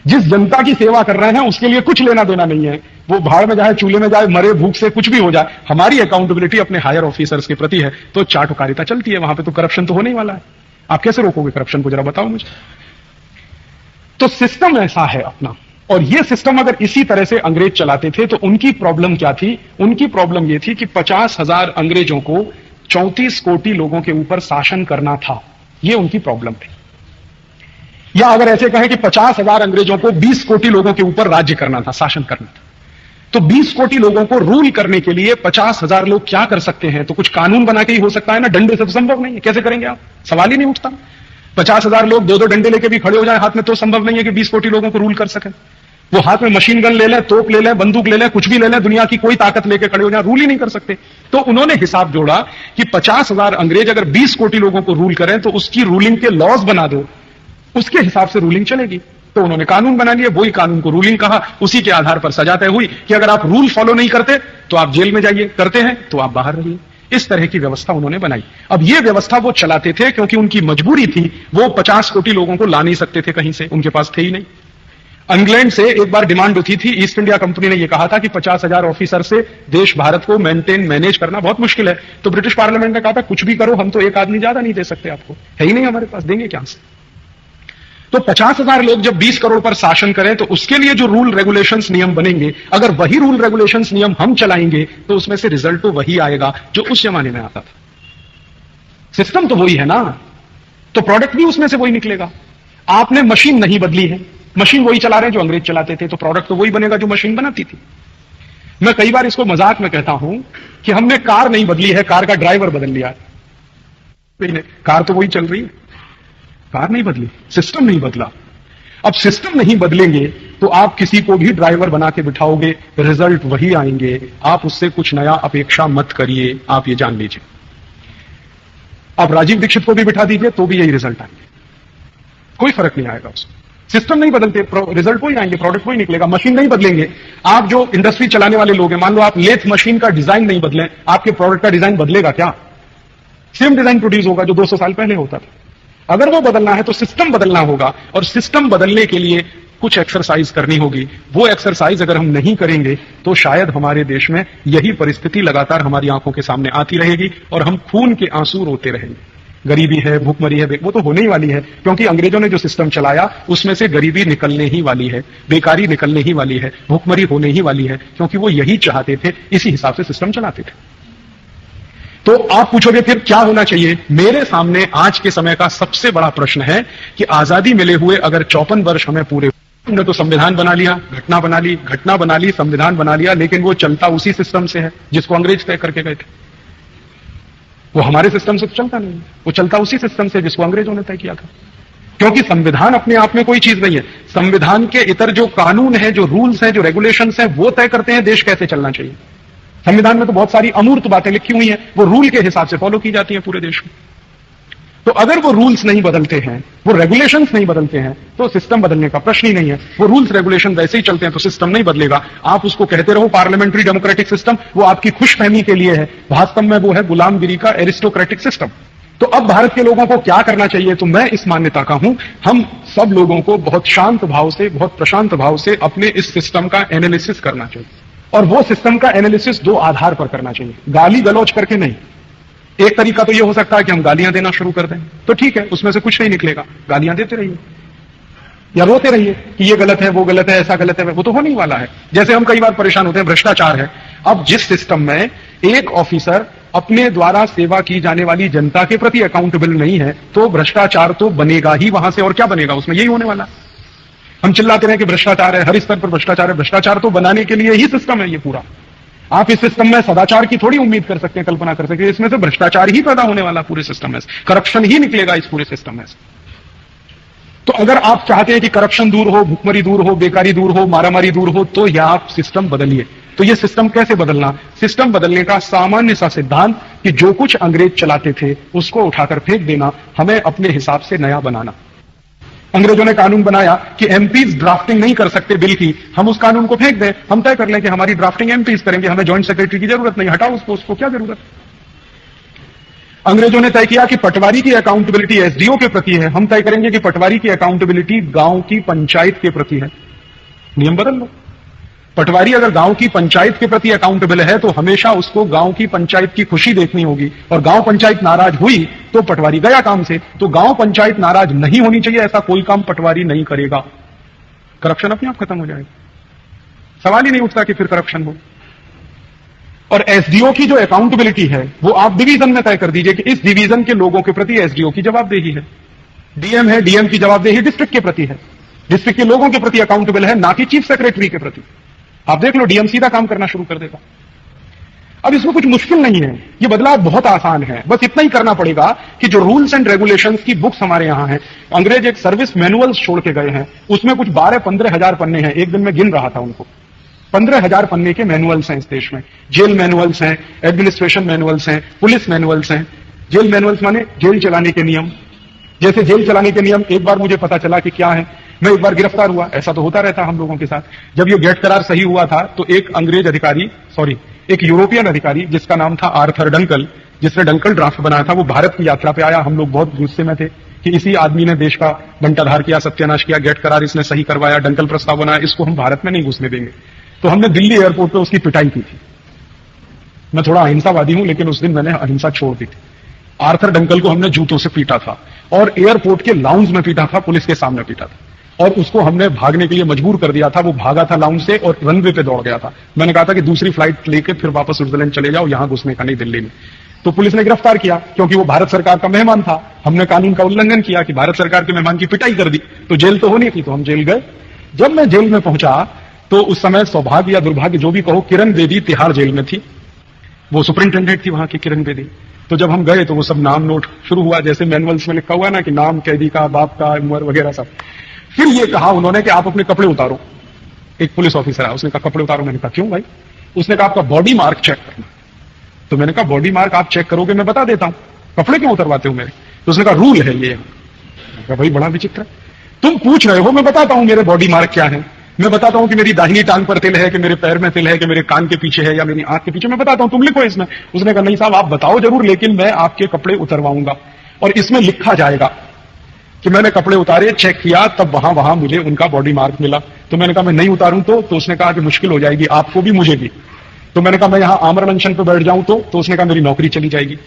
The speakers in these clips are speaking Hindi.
जिस जनता की सेवा कर रहे हैं उसके लिए कुछ लेना देना नहीं है, वो भाड़ में जाए, चूल्हे में जाए, मरे भूख से, कुछ भी हो जाए, हमारी अकाउंटेबिलिटी अपने हायर ऑफिसर्स के प्रति है, तो चाटुकारिता चलती है, वहां पे तो करप्शन तो होने ही वाला है। आप कैसे रोकोगे करप्शन को, जरा बताओ मुझे। तो सिस्टम ऐसा है अपना, और ये सिस्टम अगर इसी तरह से अंग्रेज चलाते थे तो उनकी प्रॉब्लम क्या थी? उनकी प्रॉब्लम ये थी कि 50,000 अंग्रेजों को 34 कोटि लोगों के ऊपर शासन करना था, ये उनकी प्रॉब्लम थी। या अगर ऐसे कहें कि 50,000 अंग्रेजों को 20 कोटि लोगों के ऊपर राज्य करना था, शासन करना था, तो 20 कोटि लोगों को रूल करने के लिए 50,000 लोग क्या कर सकते हैं? तो कुछ कानून बना के ही हो सकता है ना, डंडे से तो संभव नहीं है। कैसे करेंगे आप? सवाल ही नहीं उठता। 50,000 लोग दो दो डंडे लेके भी खड़े हो जाए हाथ में, तो संभव नहीं है कि 20 कोटि लोगों को रूल कर सकें। वो हाथ में मशीन गन ले लें, तोप ले लें, बंदूक ले लें, कुछ भी ले लें, दुनिया की कोई ताकत लेके खड़े हो जाए, रूल ही नहीं कर सकते। तो उन्होंने हिसाब जोड़ा कि 50,000 अंग्रेज अगर 20 कोटि लोगों को रूल करें तो उसकी रूलिंग के लॉज बना दो, उसके हिसाब से रूलिंग चलेगी। तो उन्होंने कानून बना लिए, वही कानून को रूलिंग कहा, उसी के आधार पर सजा तय हुई कि अगर आप रूल फॉलो नहीं करते तो आप जेल में जाइए, करते हैं तो आप बाहर रहिए। इस तरह की व्यवस्था उन्होंने बनाई। अब यह व्यवस्था वो चलाते थे क्योंकि उनकी मजबूरी थी, वो 50 कोटि लोगों को ला नहीं सकते थे कहीं से, उनके पास थे ही नहीं। इंग्लैंड से एक बार डिमांड उठी थी, ईस्ट इंडिया कंपनी ने यह कहा था कि 50,000 ऑफिसर से देश भारत को मैनेज करना बहुत मुश्किल है। तो ब्रिटिश पार्लियामेंट ने कहा था कुछ भी करो, हम तो एक आदमी ज्यादा नहीं दे सकते आपको, है ही नहीं हमारे पास, देंगे क्या से। तो 50,000 लोग जब 20 करोड़ पर शासन करें तो उसके लिए जो रूल रेगुलेशंस नियम बनेंगे, अगर वही रूल रेगुलेशंस नियम हम चलाएंगे तो उसमें से रिजल्ट तो वही आएगा जो उस जमाने में आता था। सिस्टम तो वही है ना, तो प्रोडक्ट भी उसमें से वही निकलेगा। आपने मशीन नहीं बदली है, मशीन वही चला रहे हैं जो अंग्रेज चलाते थे, तो प्रोडक्ट तो वही बनेगा जो मशीन बनाती थी। मैं कई बार इसको मजाक में कहता हूं कि हमने कार नहीं बदली है, कार का ड्राइवर बदल लिया है। कार तो वही चल रही है, कार नहीं बदली, सिस्टम नहीं बदला। अब सिस्टम नहीं बदलेंगे तो आप किसी को भी ड्राइवर बना के बिठाओगे, रिजल्ट वही आएंगे। आप उससे कुछ नया अपेक्षा मत करिए, आप ये जान लीजिए। आप राजीव दीक्षित को भी बिठा दीजिए तो भी यही रिजल्ट आएंगे, कोई फर्क नहीं आएगा उसमें। सिस्टम नहीं बदलते, रिजल्ट वही आएंगे, प्रोडक्ट वही निकलेगा। मशीन नहीं बदलेंगे, आप जो इंडस्ट्री चलाने वाले लोग हैं, मान लो आप लेथ मशीन का डिजाइन नहीं बदलें, आपके प्रोडक्ट का डिजाइन बदलेगा क्या? सेम डिजाइन प्रोड्यूस होगा जो 200 साल पहले होता था। अगर वो बदलना है तो सिस्टम बदलना होगा, और सिस्टम बदलने के लिए कुछ एक्सरसाइज करनी होगी। वो एक्सरसाइज अगर हम नहीं करेंगे तो शायद हमारे देश में यही परिस्थिति लगातार हमारी आंखों के सामने आती रहेगी और हम खून के आंसू रोते रहेंगे। गरीबी है, भूखमरी है, वो तो होने ही वाली है, क्योंकि अंग्रेजों ने जो सिस्टम चलाया उसमें से गरीबी निकलने ही वाली है, बेकारी निकलने ही वाली है, भूखमरी होने ही वाली है, क्योंकि वो यही चाहते थे, इसी हिसाब से सिस्टम चलाते थे। तो आप पूछोगे फिर क्या होना चाहिए? मेरे सामने आज के समय का सबसे बड़ा प्रश्न है कि आजादी मिले हुए अगर 54 वर्ष हमें पूरे, हमने तो संविधान बना लिया, घटना बना ली, संविधान बना लिया, लेकिन वो चलता उसी सिस्टम से है जिसको अंग्रेज तय करके गए थे। वो हमारे सिस्टम से तो चलता नहीं है, वो चलता उसी सिस्टम से जिसको अंग्रेजों ने तय किया था। क्योंकि संविधान अपने आप में कोई चीज नहीं है, संविधान के इतर जो कानून है, जो रूल्स है, जो रेगुलेशंस है, वो तय करते हैं देश कैसे चलना चाहिए। संविधान में तो बहुत सारी अमूर्त बातें लिखी हुई हैं, वो रूल के हिसाब से फॉलो की जाती हैं पूरे देश में। तो अगर वो रूल्स नहीं बदलते हैं, वो रेगुलेशंस नहीं बदलते हैं, तो सिस्टम बदलने का प्रश्न ही नहीं है। वो रूल्स रेगुलेशन वैसे ही चलते हैं तो सिस्टम नहीं बदलेगा। आप उसको कहते रहो पार्लियामेंट्री डेमोक्रेटिक सिस्टम, वो आपकी खुशफहमी के लिए है, वास्तव में वो है गुलामगिरी का एरिस्टोक्रेटिक सिस्टम। तो अब भारत के लोगों को क्या करना चाहिए? तो मैं इस मान्यता का हूं, हम सब लोगों को बहुत शांत भाव से, बहुत प्रशांत भाव से अपने इस सिस्टम का एनालिसिस करना चाहिए। और वो सिस्टम का एनालिसिस दो आधार पर करना चाहिए, गाली गलौज करके नहीं। एक तरीका तो ये हो सकता है कि हम गालियां देना शुरू कर दें, तो ठीक है, उसमें से कुछ नहीं निकलेगा, गालियां देते रहिए या रोते रहिए कि ये गलत है, वो गलत है, ऐसा गलत है, वो तो होने ही वाला है। जैसे हम कई बार परेशान होते हैं, भ्रष्टाचार है। अब जिस सिस्टम में एक ऑफिसर अपने द्वारा सेवा की जाने वाली जनता के प्रति अकाउंटेबल नहीं है, तो भ्रष्टाचार तो बनेगा ही वहां से, और क्या बनेगा उसमें, यही होने वाला। हम चिल्लाते रहे कि भ्रष्टाचार है, हर स्तर पर भ्रष्टाचार है। भ्रष्टाचार तो बनाने के लिए ही सिस्टम है ये पूरा। आप इस सिस्टम में सदाचार की थोड़ी उम्मीद कर सकते हैं, कल्पना कर सकते हैं। इसमें से भ्रष्टाचार ही पैदा होने वाला पूरे सिस्टम में, करप्शन ही निकलेगा इस पूरे सिस्टम में। तो अगर आप चाहते हैं कि करप्शन दूर हो, भुखमरी दूर हो, बेकारी दूर हो, मारामारी दूर हो, तो यह आप सिस्टम बदलिए। तो ये सिस्टम कैसे बदलना? सिस्टम बदलने का सामान्य सा सिद्धांत कि जो कुछ अंग्रेज चलाते थे उसको उठाकर फेंक देना, हमें अपने हिसाब से नया बनाना। अंग्रेजों ने कानून बनाया कि एमपीज ड्राफ्टिंग नहीं कर सकते बिल की, हम उस कानून को फेंक दें, हम तय कर लें कि हमारी ड्राफ्टिंग एमपीज करेंगे, हमें जॉइंट सेक्रेटरी की जरूरत नहीं, हटाओ उसको, क्या जरूरत। अंग्रेजों ने तय किया कि पटवारी की अकाउंटेबिलिटी एसडीओ के प्रति है, हम तय करेंगे कि पटवारी की अकाउंटेबिलिटी गांव की पंचायत के प्रति है। नियम बदल लो। पटवारी अगर गांव की पंचायत के प्रति अकाउंटेबल है तो हमेशा उसको गांव की पंचायत की खुशी देखनी होगी, और गांव पंचायत नाराज हुई तो पटवारी गया काम से। तो गांव पंचायत नाराज नहीं होनी चाहिए, ऐसा कोई काम पटवारी नहीं करेगा। करप्शन अपने आप खत्म हो जाएगा, सवाल ही नहीं उठता कि फिर करप्शन हो। और एसडीओ की जो अकाउंटेबिलिटी है वो आप डिवीजन में तय कर दीजिए कि इस डिवीजन के लोगों के प्रति एसडीओ की जवाबदेही है। डीएम है, डीएम की जवाबदेही डिस्ट्रिक्ट के प्रति है, डिस्ट्रिक्ट के लोगों के प्रति अकाउंटेबल है, ना कि चीफ सेक्रेटरी के प्रति। आप देख लो, डीएम सीधा काम करना शुरू कर देगा। अब इसमें कुछ मुश्किल नहीं है, ये बदलाव बहुत आसान है। बस इतना ही करना पड़ेगा कि जो रूल्स एंड रेगुलेशंस की बुक्स हमारे यहां हैं, अंग्रेज एक सर्विस मैनुअल्स छोड़ के गए हैं, उसमें कुछ 12-15 हजार पन्ने हैं। एक दिन में गिन रहा था उनको, 15,000 पन्ने के मैनुअल्स हैं इस देश में। जेल मैनुअल्स हैं, एडमिनिस्ट्रेशन मैनुअल्स हैं, पुलिस मैनुअल्स हैं। जेल मैनुअल्स माने जेल चलाने के नियम। जैसे जेल चलाने के नियम एक बार मुझे पता चला कि क्या है, मैं एक बार गिरफ्तार हुआ, ऐसा तो होता रहता हम लोगों के साथ। जब ये गेट करार सही हुआ था तो एक अंग्रेज अधिकारी, एक यूरोपियन अधिकारी जिसका नाम था आर्थर डंकल, जिसने डंकल ड्राफ्ट बनाया था, वो भारत की यात्रा पे आया। हम लोग बहुत गुस्से में थे कि इसी आदमी ने देश का बंटाधार किया, सत्यानाश किया, गेट करार इसने सही करवाया, डंकल प्रस्ताव बनाया, इसको हम भारत में नहीं घुसने देंगे। तो हमने दिल्ली एयरपोर्ट पे उसकी पिटाई की थी। मैं थोड़ा अहिंसावादी हूं, लेकिन उस दिन मैंने अहिंसा छोड़ दी थी। आर्थर डंकल को हमने जूतों से पीटा था और एयरपोर्ट के लाउंज में पीटा था, पुलिस के सामने पीटा था, और उसको हमने भागने के लिए मजबूर कर दिया था। वो भागा था लाउंज से और रनवे पे दौड़ गया था। मैंने कहा था कि दूसरी फ्लाइट लेके फिर वापस स्विट्जरलैंड चले जाओ, यहां घुसने का नहीं दिल्ली में। तो पुलिस ने गिरफ्तार किया क्योंकि वो भारत सरकार का मेहमान था। हमने कानून का उल्लंघन किया कि भारत सरकार के मेहमान की पिटाई कर दी, तो जेल तो होनी थी, तो हम जेल गए। जब मैं जेल में पहुंचा तो उस समय सौभाग्य या दुर्भाग्य जो भी कहो, किरण बेदी तिहाड़ जेल में थी, वो सुपरिंटेंडेंट थी वहां की, किरण बेदी। तो जब हम गए तो वो सब नाम नोट शुरू हुआ, जैसे मैनुअल्स में लिखा हुआ ना कि नाम कैदी का, बाप का, उम्र वगैरह सब। फिर ये कहा उन्होंने कि आप अपने कपड़े उतारो। एक पुलिस ऑफिसर आया, उसने कहा कपड़े उतारो। मैंने कहा क्यों भाई? उसने कहा आपका बॉडी मार्क चेक करना। तो मैंने कहा बॉडी मार्क आप चेक करोगे, मैं बता देता हूं, कपड़े क्यों उतरवाते हो मेरे? तो उसने कहा रूल है ये। मैंने कहा भाई बड़ा विचित्र है, तुम पूछ रहे हो, मैं बताता हूं मेरे बॉडी मार्क क्या है। मैं बताता हूं कि मेरी दाहिनी टांग पर तिल है, कि मेरे पैर में तिल है, कि मेरे कान के पीछे है या मेरी आंख के पीछे, मैं बताता हूं, तुम लिखो इसमें। उसने कहा नहीं साहब आप बताओ जरूर, लेकिन मैं आपके कपड़े उतरवाऊंगा और इसमें लिखा जाएगा कि मैंने कपड़े उतारे, चेक किया, तब वहां मुझे उनका बॉडी मार्क मिला। तो मैंने कहा मैं नहीं उतारूं तो उसने कहा कि मुश्किल हो जाएगी आपको भी मुझे भी। तो मैंने कहा मैं यहां आमरण अनशन पर बैठ जाऊं तो उसने कहा मेरी नौकरी चली जाएगी।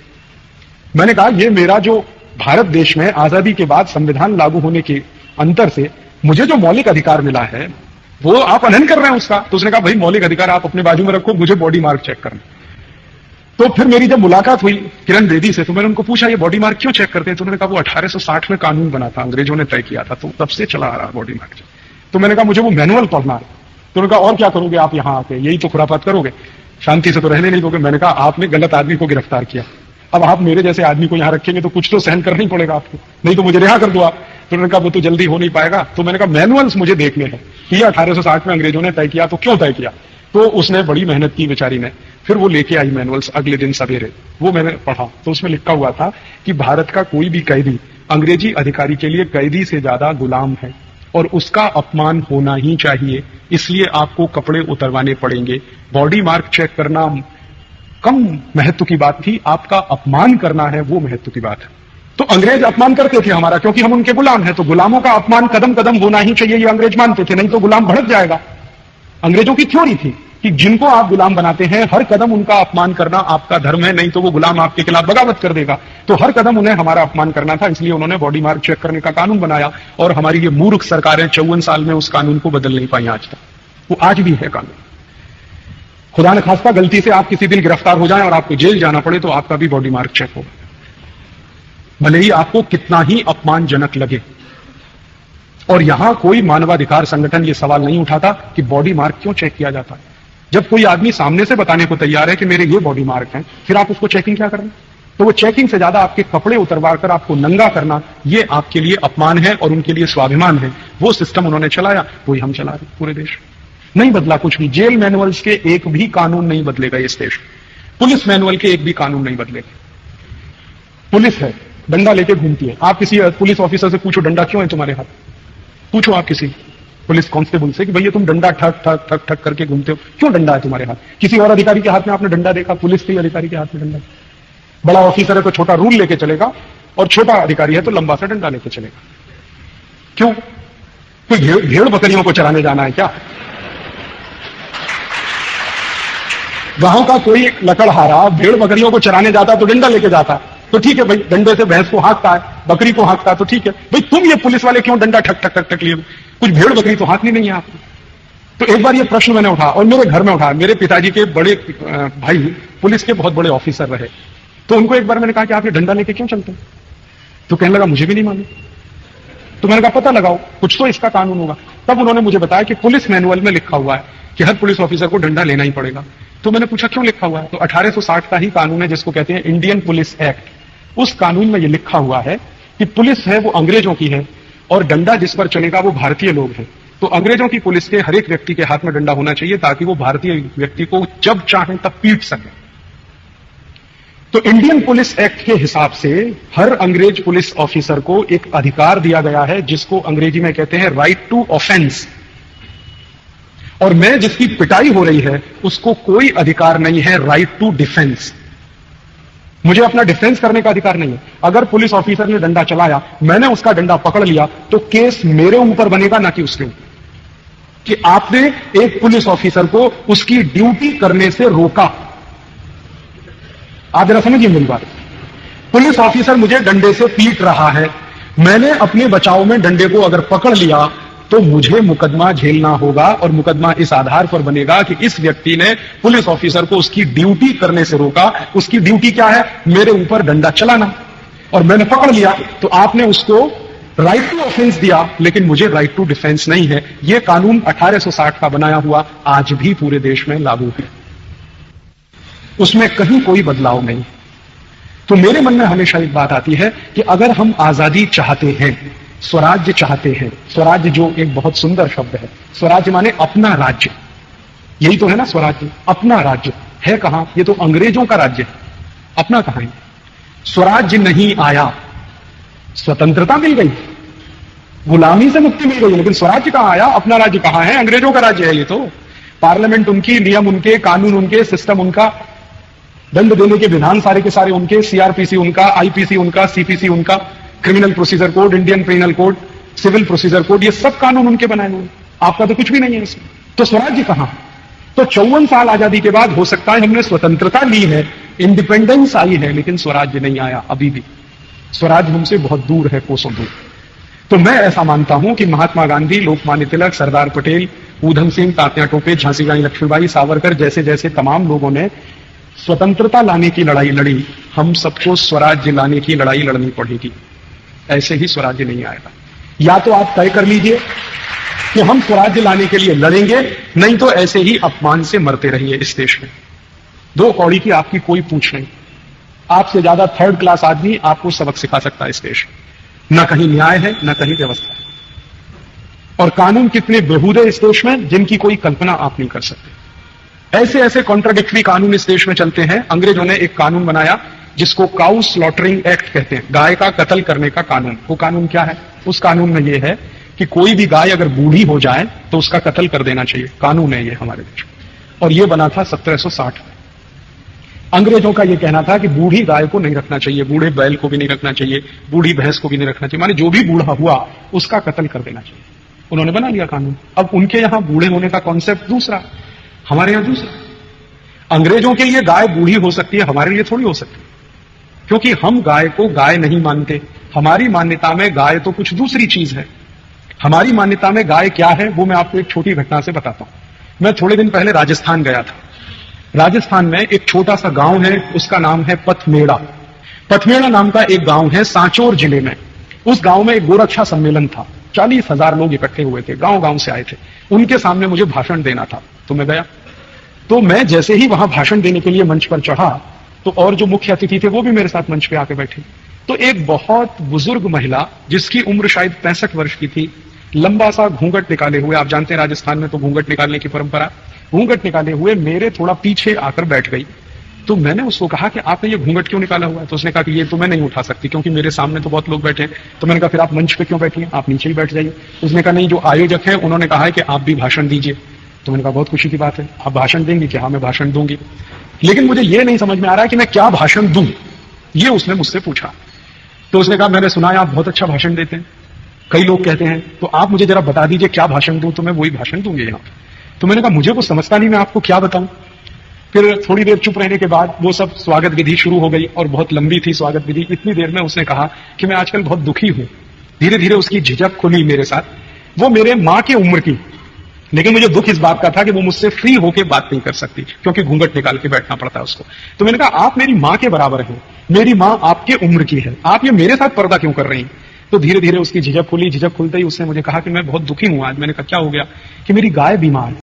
मैंने कहा ये मेरा जो भारत देश में आजादी के बाद संविधान लागू होने के अंतर से मुझे जो मौलिक अधिकार मिला है वो आप अनहन कर रहे हैं उसका। तो उसने कहा भाई मौलिक अधिकार आप अपने बाजू में रखो, मुझे बॉडी मार्क चेक करना। तो फिर मेरी जब मुलाकात हुई किरण बेदी से तो मैंने उनको पूछा ये बॉडी मार्क क्यों चेक करते हैं? तो उन्होंने कहा वो 1860 में कानून बना था, अंग्रेजों ने तय किया था, तो तब से चला आ रहा बॉडी मार्क चेक। तो मैंने कहा मुझे वो मैनुअल पढ़ना है। तो उन्होंने कहा और क्या करोगे आप यहाँ आके, यही तो खुरापात करोगे, शांति से तो रहने नहीं दोगे। मैंने कहा आपने गलत आदमी को गिरफ्तार किया, अब आप मेरे जैसे आदमी को यहां रखेंगे तो कुछ तो सहन करना ही पड़ेगा आपको, नहीं तो मुझे रिहा कर दो आप। तो उन्होंने कहा वो तो जल्दी हो नहीं पाएगा। तो मैंने कहा मैनुअल्स मुझे देखने हैं, ये 1860 में अंग्रेजों ने तय किया तो क्यों तय किया? तो उसने बड़ी मेहनत की बेचारी ने, फिर वो लेके आई मैनुअल्स अगले दिन सवेरे। वो मैंने पढ़ा तो उसमें लिखा हुआ था कि भारत का कोई भी कैदी अंग्रेजी अधिकारी के लिए कैदी से ज्यादा गुलाम है और उसका अपमान होना ही चाहिए, इसलिए आपको कपड़े उतरवाने पड़ेंगे। बॉडी मार्क चेक करना कम महत्व की बात थी, आपका अपमान करना है वो महत्व की बात है। तो अंग्रेज अपमान करते थे हमारा क्योंकि हम उनके गुलाम हैं, तो गुलामों का अपमान कदम कदम होना ही चाहिए, ये अंग्रेज मानते थे, नहीं तो गुलाम भड़क जाएगा। अंग्रेजों की थ्योरी थी कि जिनको आप गुलाम बनाते हैं हर कदम उनका अपमान करना आपका धर्म है, नहीं तो वो गुलाम आपके खिलाफ बगावत कर देगा। तो हर कदम उन्हें हमारा अपमान करना था, इसलिए उन्होंने बॉडी मार्क चेक करने का कानून बनाया। और हमारी ये मूर्ख सरकारें 54 साल में उस कानून को बदल नहीं पाई आज तक, वो आज भी है कानून। खुदा न खास्ता गलती से आप किसी दिन गिरफ्तार हो जाएं और आपको जेल जाना पड़े तो आपका भी बॉडी मार्क चेक होगा, भले ही आपको कितना ही अपमानजनक लगे। और यहां कोई मानवाधिकार संगठन ये सवाल नहीं उठाता कि बॉडी मार्क क्यों चेक किया जाता है। जब कोई आदमी सामने से बताने को तैयार है कि मेरे ये बॉडी मार्क हैं, फिर आप उसको चेकिंग क्या करना? तो वो चेकिंग से ज्यादा आपके कपड़े उतरवा कर आपको नंगा करना, ये आपके लिए अपमान है और उनके लिए स्वाभिमान है। वो सिस्टम उन्होंने चलाया, वही हम चला रहे पूरे देश। नहीं बदला कुछ भी, जेल मैनुअल्स के एक भी कानून नहीं बदलेगा इस देश में, पुलिस मैनुअल के एक भी कानून नहीं बदलेगा। पुलिस है, डंडा लेके घूमती है, आप किसी पुलिस ऑफिसर से पूछो डंडा क्यों है तुम्हारे हाथ, पूछो आप किसी पुलिस कांस्टेबल से कि भैया तुम डंडा ठक ठक ठक ठक करके घूमते हो, क्यों डंडा है तुम्हारे हाथ? किसी और अधिकारी के हाथ में आपने डंडा देखा? पुलिस के अधिकारी के हाथ में डंडा? बड़ा ऑफिसर है तो छोटा रूल लेके चलेगा, और छोटा अधिकारी है तो लंबा सा डंडा लेके चलेगा। क्यों? कोई भेड़ बकरियों को चराने जाना है क्या? गांव का कोई लकड़हारा भेड़ बकरियों को चराने जाता तो डंडा लेके जाता, तो ठीक है भाई, डंडे से भैंस को हाँकता है, बकरी को हाँकता है, तो ठीक है भाई। तुम ये पुलिस वाले क्यों डंडा ठक ठक ठक ठक लिए? कुछ भेड़ बकरी तो हाँकनी नहीं है आपको। तो एक बार ये प्रश्न मैंने उठा, और मेरे घर में उठा। मेरे पिताजी के बड़े भाई पुलिस के बहुत बड़े ऑफिसर रहे, तो उनको एक बार मैंने कहा कि आप ये डंडा लेके क्यों चलते हैं? तो कहने लगा मुझे भी नहीं मालूम। तो मैंने कहा पता लगाओ, कुछ तो इसका कानून होगा। तब उन्होंने मुझे बताया कि पुलिस मैनुअल में लिखा हुआ है कि हर पुलिस ऑफिसर को डंडा लेना ही पड़ेगा। तो मैंने पूछा क्यों लिखा हुआ है? तो 1860 का ही कानून है जिसको कहते हैं इंडियन पुलिस एक्ट। उस कानून में यह लिखा हुआ है कि पुलिस है वो अंग्रेजों की है, और डंडा जिस पर चलेगा वो भारतीय लोग हैं। तो अंग्रेजों की पुलिस के हर एक व्यक्ति के हाथ में डंडा होना चाहिए, ताकि वो भारतीय व्यक्ति को जब चाहे तब पीट सके। तो इंडियन पुलिस एक्ट के हिसाब से हर अंग्रेज पुलिस ऑफिसर को एक अधिकार दिया गया है, जिसको अंग्रेजी में कहते हैं राइट टू ऑफेंस। और मैं जिसकी पिटाई हो रही है उसको कोई अधिकार नहीं है राइट टू डिफेंस। मुझे अपना डिफेंस करने का अधिकार नहीं है। अगर पुलिस ऑफिसर ने डंडा चलाया, मैंने उसका डंडा पकड़ लिया, तो केस मेरे ऊपर बनेगा, ना कि उसके ऊपर, कि आपने एक पुलिस ऑफिसर को उसकी ड्यूटी करने से रोका। आप जरा समझिए मेरी बात। पुलिस ऑफिसर मुझे डंडे से पीट रहा है, मैंने अपने बचाव में डंडे को अगर पकड़ लिया, तो मुझे मुकदमा झेलना होगा, और मुकदमा इस आधार पर बनेगा कि इस व्यक्ति ने पुलिस ऑफिसर को उसकी ड्यूटी करने से रोका। उसकी ड्यूटी क्या है? मेरे ऊपर डंडा चलाना, और मैंने पकड़ लिया, तो आपने उसको राइट टू ऑफेंस दिया, लेकिन मुझे राइट टू डिफेंस नहीं है। यह कानून 1860 का बनाया हुआ आज भी पूरे देश में लागू है, उसमें कहीं कोई बदलाव नहीं। तो मेरे मन में हमेशा एक बात आती है कि अगर हम आजादी चाहते हैं, स्वराज्य चाहते हैं, स्वराज्य जो एक बहुत सुंदर शब्द है, स्वराज्य माने अपना राज्य, यही तो है ना स्वराज्य। अपना राज्य है कहां? ये तो अंग्रेजों का राज्य है, अपना कहां है? स्वराज्य नहीं आया, स्वतंत्रता मिल गई, गुलामी से मुक्ति मिल गई, लेकिन स्वराज्य कहां आया? अपना राज्य कहां है? अंग्रेजों का राज्य है ये तो। पार्लियामेंट उनकी, नियम उनके, कानून उनके, सिस्टम उनका, दंड देने के विधान सारे के सारे उनके, सीआरपीसी उनका, आईपीसी उनका, सीपीसी उनका, criminal procedure code, Indian penal code, civil procedure code, ये सब कानून उनके बनाए हुए। आपका तो कुछ भी नहीं है इसमें। तो स्वराज्य कहां? तो 54 साल आजादी के बाद हो सकता है हमने स्वतंत्रता ली है, इंडिपेंडेंस आई है, लेकिन स्वराज्य नहीं आया अभी भी। स्वराज्य हमसे बहुत दूर है, कोसों दूर। तो मैं ऐसा मानता हूं कि महात्मा गांधी, लोकमान्य तिलक, सरदार पटेल, ऊधम सिंह, तात्या टोपे, झांसी रानी लक्ष्मीबाई, सावरकर जैसे जैसे तमाम लोगों ने स्वतंत्रता लाने की लड़ाई लड़ी, हम सबको स्वराज्य लाने की लड़ाई लड़नी पड़ेगी। ऐसे ही स्वराज्य नहीं आएगा। या तो आप तय कर लीजिए कि हम स्वराज्य लाने के लिए लड़ेंगे, नहीं तो ऐसे ही अपमान से मरते रहिए इस देश में। दो कौड़ी की आपकी कोई पूछ नहीं। आपसे ज्यादा थर्ड क्लास आदमी आपको सबक सिखा सकता है इस देश में। न कहीं न्याय है, न कहीं व्यवस्था है, और कानून कितने बेहूदे इस देश में जिनकी कोई कल्पना आप नहीं कर सकते। ऐसे ऐसे कॉन्ट्राडिक्टरी कानून इस देश में चलते हैं। अंग्रेजों ने एक कानून बनाया जिसको काउ स्लॉटरिंग एक्ट कहते हैं, गाय का कत्ल करने का कानून। वो कानून क्या है? उस कानून में यह है कि कोई भी गाय अगर बूढ़ी हो जाए तो उसका कत्ल कर देना चाहिए। कानून है ये हमारे देश में, और ये बना था 1760 में। अंग्रेजों का यह कहना था कि बूढ़ी गाय को नहीं रखना चाहिए, बूढ़े बैल को भी नहीं रखना चाहिए, बूढ़ी भैंस को भी नहीं रखना चाहिए, माने जो भी बूढ़ा हुआ उसका कत्ल कर देना चाहिए। उन्होंने बना लिया कानून। अब उनके यहां बूढ़े होने का कॉन्सेप्ट दूसरा, हमारे यहां दूसरा। अंग्रेजों के लिए गाय बूढ़ी हो सकती है, हमारे लिए थोड़ी हो सकती है, क्योंकि हम गाय को गाय नहीं मानते। हमारी मान्यता में गाय तो कुछ दूसरी चीज है। हमारी मान्यता में गाय क्या है वो मैं आपको एक छोटी घटना से बताता हूं। मैं थोड़े दिन पहले राजस्थान गया था। राजस्थान में एक छोटा सा गांव है, उसका नाम है पथमेड़ा। पथमेड़ा नाम का एक गांव है सांचौर जिले में। उस गांव में एक गोरक्षा सम्मेलन था, 40,000 लोग इकट्ठे हुए थे, गांव गांव से आए थे। उनके सामने मुझे भाषण देना था, तो मैं गया। तो मैं जैसे ही वहां भाषण देने के लिए मंच पर चढ़ा, तो और जो मुख्य अतिथि थे वो भी मेरे साथ मंच पे आके बैठे। तो एक बहुत बुजुर्ग महिला जिसकी उम्र शायद 65 वर्ष की थी, लंबा सा घूंघट निकाले हुए, आप जानते हैं राजस्थान में तो घूंघट निकालने की परंपरा, घूंघट निकाले हुए मेरे थोड़ा पीछे आकर बैठ गई। तो मैंने उसको कहा कि आपने ये घूंघट क्यों निकाला हुआ है? तो उसने कहा कि ये तो मैं नहीं उठा सकती क्योंकि मेरे सामने तो बहुत लोग बैठे हैं। तो मैंने कहा फिर आप मंच पे क्यों बैठी हैं, आप नीचे ही बैठ जाइए। उसने कहा नहीं, जो आयोजक है उन्होंने कहा है कि आप भी भाषण दीजिए। तो मैंने कहा बहुत खुशी की बात है, आप भाषण देंगे कि? हाँ मैं भाषण दूंगी, लेकिन मुझे ये नहीं समझ में आ रहा है कि मैं क्या भाषण दूं। ये उसने मुझसे पूछा। तो उसने कहा, मैंने सुना है आप बहुत अच्छा भाषण देते हैं, कई लोग कहते हैं, तो आप मुझे जरा बता दीजिए क्या भाषण दूं, तो मैं वही भाषण दूंगी यहां। तो मैंने कहा, मुझे कुछ समझता नहीं, मैं आपको क्या बताऊं। फिर थोड़ी देर चुप रहने के बाद वो सब स्वागत विधि शुरू हो गई और बहुत लंबी थी स्वागत विधि। इतनी देर में उसने कहा कि मैं आजकल बहुत दुखी हूं। धीरे धीरे उसकी झिझक खुली मेरे साथ। वो मेरे मां के उम्र की, लेकिन मुझे दुख इस बात का था कि वो मुझसे फ्री होकर बात नहीं कर सकती, क्योंकि घूंघट निकाल के बैठना पड़ता है उसको। तो मैंने कहा, आप मेरी मां के बराबर हैं, मेरी मां आपके उम्र की है, आप ये मेरे साथ पर्दा क्यों कर रही हैं। तो धीरे धीरे उसकी झिझक खुली। झिझक खुलते ही उसने मुझे कहा कि मैं बहुत दुखी हूं आज। मैंने कहा, क्या हो गया। कि मेरी गाय बीमार है।